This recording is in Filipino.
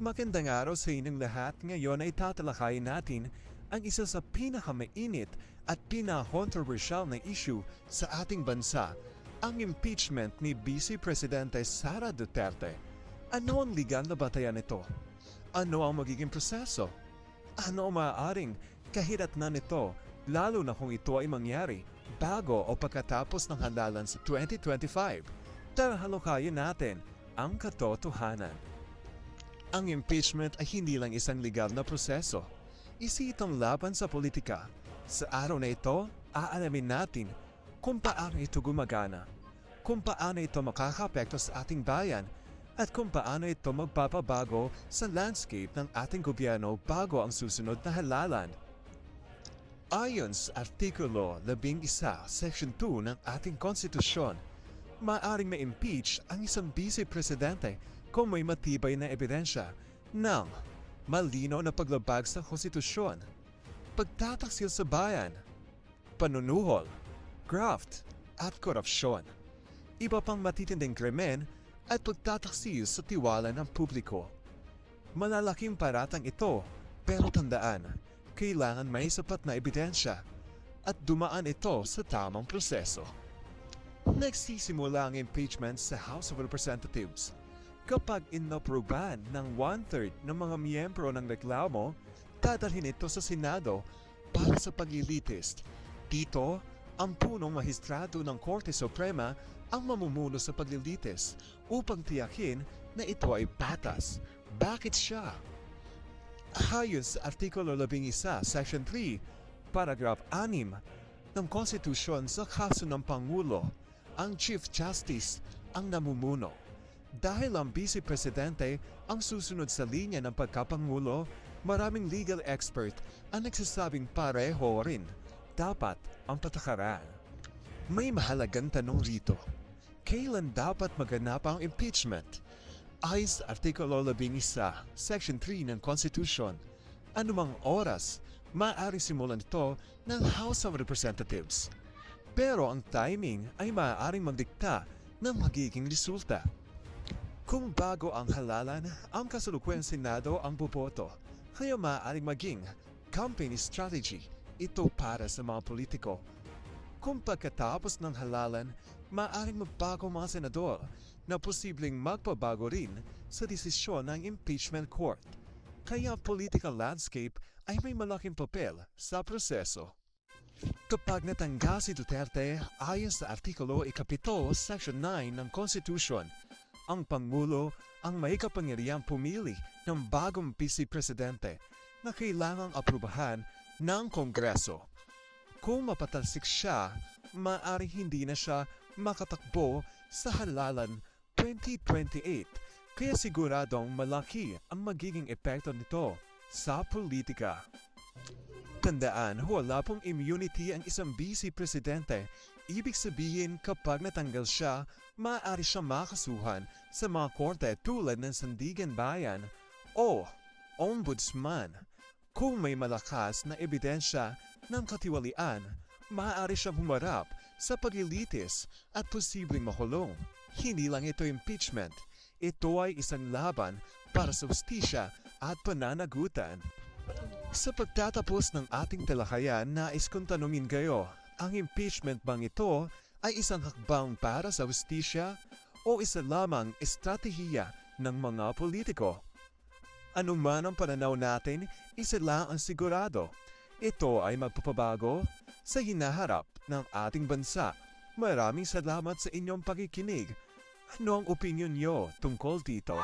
Magandang araw sa inyong lahat. Ngayon ay tatalakayin natin ang isa sa pinakamainit at pinaka-controversial na issue sa ating bansa, ang impeachment ni Vice Presidente Sara Duterte. Ano ang legal na batayan nito? Ano ang magiging proseso? Ano ang maaaring kahiratnan nito, lalo na kung ito ay mangyari bago o pagkatapos ng halalan sa 2025? Tara halukayin natin ang katotohanan. Ang impeachment ay hindi lang isang legal na proseso. Isa itong laban sa politika. Sa araw na ito, aalamin natin kung paano ito gumagana, kung paano ito makakaapekto sa ating bayan, at kung paano ito magpapabago sa landscape ng ating gobyerno bago ang susunod na halalan. Ayon sa Artikulo 11, Section 2 ng ating konstitusyon, maaaring ma-impeach ang isang vice-presidente kung may matibay na ebidensya ng malinaw na paglabag sa konstitusyon, pagtataksil sa bayan, panunuhol, graft, at korupsyon, iba pang matitinding krimen at pagtataksil sa tiwala ng publiko. Malalaking paratang ito, pero tandaan, kailangan may sapat na ebidensya at dumaan ito sa tamang proseso. Nagsisimula ang impeachment sa House of Representatives kapag inaprubahan ng 1/3 ng mga miyembro ng reklamo, dadalhin ito sa Senado para sa paglilitis. Dito, ang punong mahistrado ng Korte Suprema ang mamumuno sa paglilitis upang tiyakin na ito ay patas. Bakit siya? Ayon sa Artikulo 11, Section 3, Paragraph 6 ng Konstitusyon, sa kaso ng Pangulo, ang Chief Justice ang namumuno. Dahil ang Vice Presidente ang susunod sa linya ng pagkapangulo, maraming legal expert ang nagsasabing pareho rin dapat ang patakaran. May mahalagang tanong rito. Kailan dapat maganap ang impeachment? Ayon sa Artikulo 11, Section 3 ng Constitution, anumang oras maaari simulan ito ng House of Representatives. Pero ang timing ay maaaring magdikta ng magiging resulta. Kung bago ang halalan, ang kasalukuyang Senado ang boboto, kaya maaaring maging campaign strategy ito para sa mga politiko. Kung pagkatapos ng halalan, maaaring magbago mga senador na posibleng magpabago rin sa desisyon ng impeachment court. Kaya ang political landscape ay may malaking papel sa proseso. Kapag natanggal si Duterte, ayon sa Artikulo 7, Section 9 ng Constitution, ang Pangulo ang may kapangyarihang pumili ng bagong vice-presidente na kailangang aprubahan ng Kongreso. Kung mapatalsik siya, maaari hindi na siya makatakbo sa halalan 2028, kaya siguradong malaki ang magiging epekto nito sa politika. Tandaan, wala pong immunity ang isang vice-presidente. Ibig sabihin, kapag natanggal siya, maaari siya makasuhan sa mga korte tulad ng Sandigan Bayan o Ombudsman. Kung may malakas na ebidensya ng katiwalian, maaari siyang humarap sa paglilitis at posibleng makulong. Hindi lang ito impeachment, ito ay isang laban para sa hustisya at pananagutan. Sa pagtatapos ng ating talakayan, nais kong tanungin kayo, ang impeachment bang ito ay isang hakbang para sa hustisya o isa lamang estratehiya ng mga politiko? Ano man ang pananaw natin, isa lang ang sigurado. Ito ay magpapabago sa hinaharap ng ating bansa. Maraming salamat sa inyong pakikinig. Ano ang opinyon niyo tungkol dito?